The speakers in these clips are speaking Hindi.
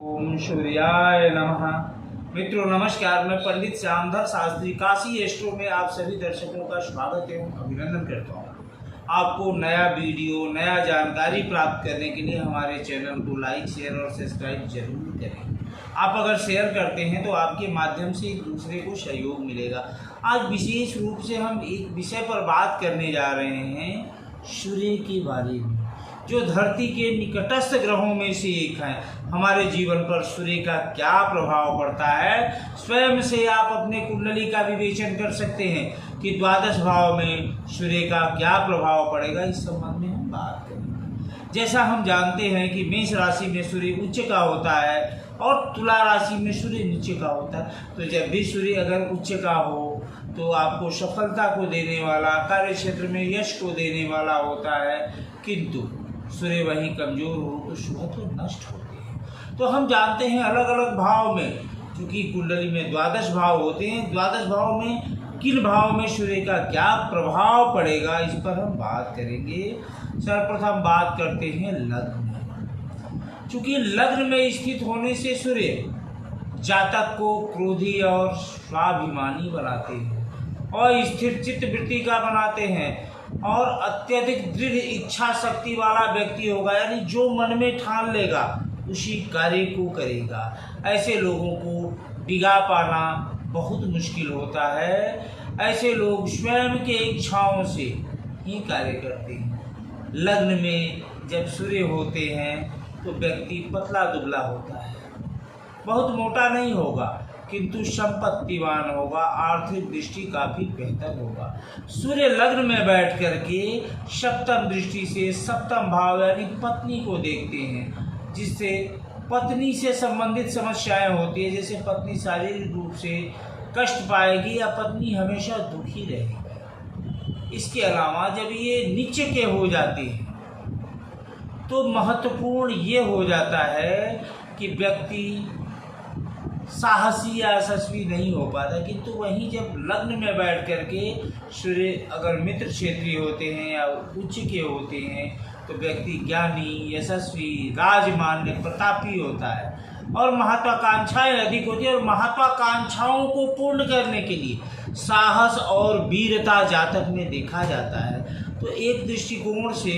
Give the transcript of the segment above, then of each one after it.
ओम सूर्याय नमः। मित्रों नमस्कार, मैं पंडित श्यामधर शास्त्री काशी एस्ट्रो में आप सभी दर्शकों का स्वागत एवं अभिनंदन करता हूँ। आपको नया वीडियो नया जानकारी प्राप्त करने के लिए हमारे चैनल को लाइक शेयर और सब्सक्राइब जरूर करें। आप अगर शेयर करते हैं तो आपके माध्यम से एक दूसरे को सहयोग मिलेगा। आज विशेष रूप से हम एक विषय पर बात करने जा रहे हैं, सूर्य के बारे में, जो धरती के निकटस्थ ग्रहों में से एक है। हमारे जीवन पर सूर्य का क्या प्रभाव पड़ता है, स्वयं से आप अपने कुंडली का विवेचन कर सकते हैं कि द्वादश भाव में सूर्य का क्या प्रभाव पड़ेगा। इस संबंध में हम बात करेंगे। जैसा हम जानते हैं कि मेष राशि में सूर्य उच्च का होता है और तुला राशि में सूर्य नीचे का होता है। तो जब भी सूर्य अगर उच्च का हो तो आपको सफलता को देने वाला, कार्य क्षेत्र में यश को देने वाला होता है, किंतु सूर्य वहीं कमजोर हो तो शुभ तो नष्ट होते हैं। तो हम जानते हैं अलग अलग भाव में, क्योंकि कुंडली में द्वादश भाव होते हैं, द्वादश भाव में किन भाव में सूर्य का क्या प्रभाव पड़ेगा, इस पर हम बात करेंगे। सर्वप्रथम बात करते हैं लग्न। चूंकि लग्न में स्थित होने से सूर्य जातक को क्रोधी और स्वाभिमानी बनाते हैं और स्थिर चित्त वृत्ति का बनाते हैं और अत्यधिक दृढ़ इच्छा शक्ति वाला व्यक्ति होगा, यानी जो मन में ठान लेगा उसी कार्य को करेगा। ऐसे लोगों को डिगा पाना बहुत मुश्किल होता है। ऐसे लोग स्वयं के इच्छाओं से ही कार्य करते हैं। लग्न में जब सूर्य होते हैं तो व्यक्ति पतला दुबला होता है, बहुत मोटा नहीं होगा, किंतु संपत्तिवान होगा, आर्थिक दृष्टि काफी बेहतर होगा। सूर्य लग्न में बैठ करके सप्तम दृष्टि से सप्तम भाव यानी पत्नी को देखते हैं, जिससे पत्नी से संबंधित समस्याएं होती है। जैसे पत्नी शारीरिक रूप से कष्ट पाएगी या पत्नी हमेशा दुखी रहेगी। इसके अलावा जब ये नीचे के हो जाते हैं तो महत्वपूर्ण ये हो जाता है कि व्यक्ति साहसी या यशस्वी नहीं हो पाता, किंतु वहीं जब लग्न में बैठ करके सूर्य अगर मित्र क्षेत्रीय होते हैं या उच्च के होते हैं तो व्यक्ति ज्ञानी, यशस्वी, राजमान्य, प्रतापी होता है और महत्वाकांक्षाएं अधिक होती है। और महत्वाकांक्षाओं को पूर्ण करने के लिए साहस और वीरता जातक में देखा जाता है। तो एक दृष्टिकोण से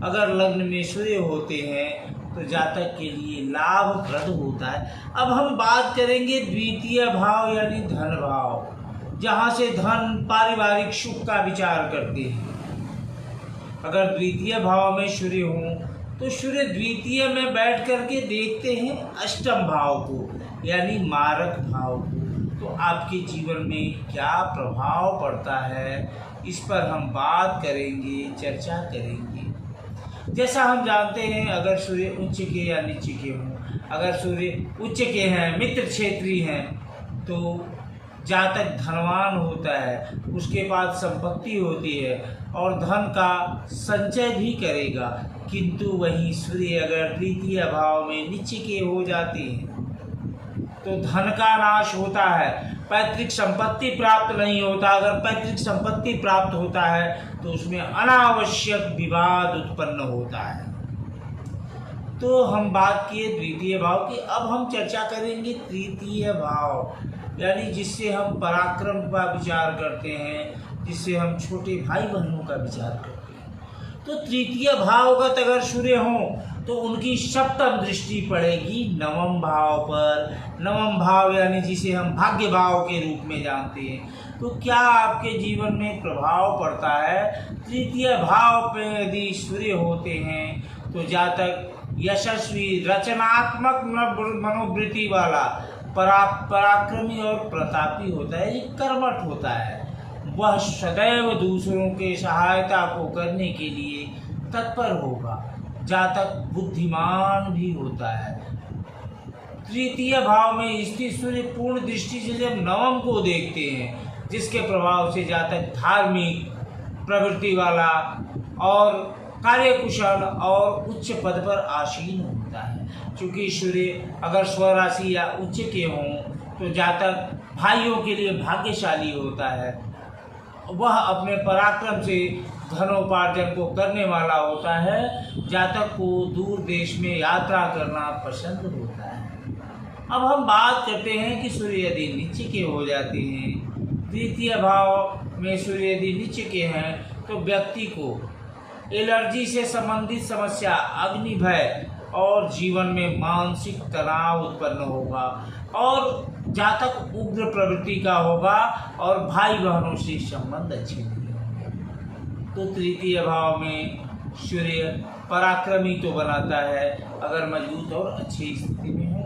अगर लग्न में सूर्य होते हैं तो जातक के लिए लाभप्रद होता है। अब हम बात करेंगे द्वितीय भाव यानी धन भाव, जहाँ से धन पारिवारिक सुख का विचार करते हैं। अगर द्वितीय भाव में सूर्य हो तो सूर्य द्वितीय में बैठ करके देखते हैं अष्टम भाव को यानी मारक भाव को। तो आपके जीवन में क्या प्रभाव पड़ता है, इस पर हम बात करेंगे, चर्चा करेंगे। जैसा हम जानते हैं अगर सूर्य उच्च के या नीचे के हों, अगर सूर्य उच्च के हैं, मित्र क्षेत्रीय हैं, तो जातक धनवान होता है, उसके पास संपत्ति होती है और धन का संचय भी करेगा। किंतु वहीं सूर्य अगर तृतीय भाव में नीचे के हो जाते हैं तो धन का नाश होता है, पैतृक संपत्ति प्राप्त नहीं होता। अगर पैतृक संपत्ति प्राप्त होता है तो उसमें अनावश्यक विवाद उत्पन्न होता है। तो हम बात किए द्वितीय भाव की, अब हम चर्चा करेंगे तृतीय भाव, यानी जिससे हम पराक्रम का विचार करते हैं, जिससे हम छोटे भाई बहनों का विचार करते हैं। तो तृतीय भावगत अगर सूर्य हो तो उनकी सप्तम दृष्टि पड़ेगी नवम भाव पर। नवम भाव यानी जिसे हम भाग्य भाव के रूप में जानते हैं। तो क्या आपके जीवन में प्रभाव पड़ता है? तृतीय भाव पे यदि सूर्य होते हैं तो जातक यशस्वी, रचनात्मक मनोवृत्ति वाला, पराक्रमी और प्रतापी होता है, कर्मठ होता है। वह सदैव दूसरों के सहायता को करने के लिए तत्पर होगा। जातक बुद्धिमान भी होता है। तृतीय भाव में स्थित सूर्य पूर्ण दृष्टि से जब नवम को देखते हैं, जिसके प्रभाव से जातक धार्मिक प्रवृत्ति वाला और कार्यकुशल और उच्च पद पर आसीन होता है। क्योंकि सूर्य अगर स्वराशि या उच्च के हों तो जातक भाइयों के लिए भाग्यशाली होता है। वह अपने पराक्रम से धनोपार्जन को करने वाला होता है। जातक को दूर देश में यात्रा करना पसंद होता है। अब हम बात करते हैं कि सूर्य यदि नीचे के हो जाते हैं, तृतीय भाव में सूर्य यदि नीचे के हैं, तो व्यक्ति को एलर्जी से संबंधित समस्या, अग्नि भय और जीवन में मानसिक तनाव उत्पन्न होगा और जातक उग्र प्रवृत्ति का होगा और भाई बहनों से संबंध अच्छे नहीं होंगे। तो तृतीय भाव में सूर्य पराक्रमी तो बनाता है अगर मजबूत और अच्छी स्थिति में है।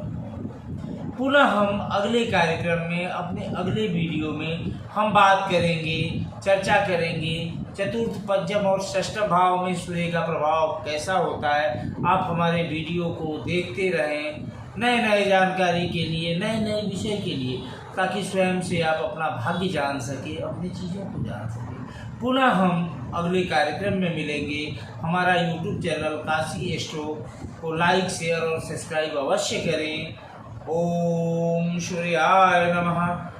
पुनः हम अगले कार्यक्रम में, अपने अगले वीडियो में हम बात करेंगे, चर्चा करेंगे चतुर्थ, पंचम और षष्ठ भाव में सूर्य का प्रभाव कैसा होता है। आप हमारे वीडियो को देखते रहें नए नए जानकारी के लिए, नए नए विषय के लिए, ताकि स्वयं से आप अपना भाग्य जान सके, अपनी चीज़ों को जान सके। पुनः हम अगले कार्यक्रम में मिलेंगे। हमारा यूट्यूब चैनल काशी एस्ट्रो को लाइक, शेयर और सब्सक्राइब अवश्य करें। ओम सूर्याय नमः।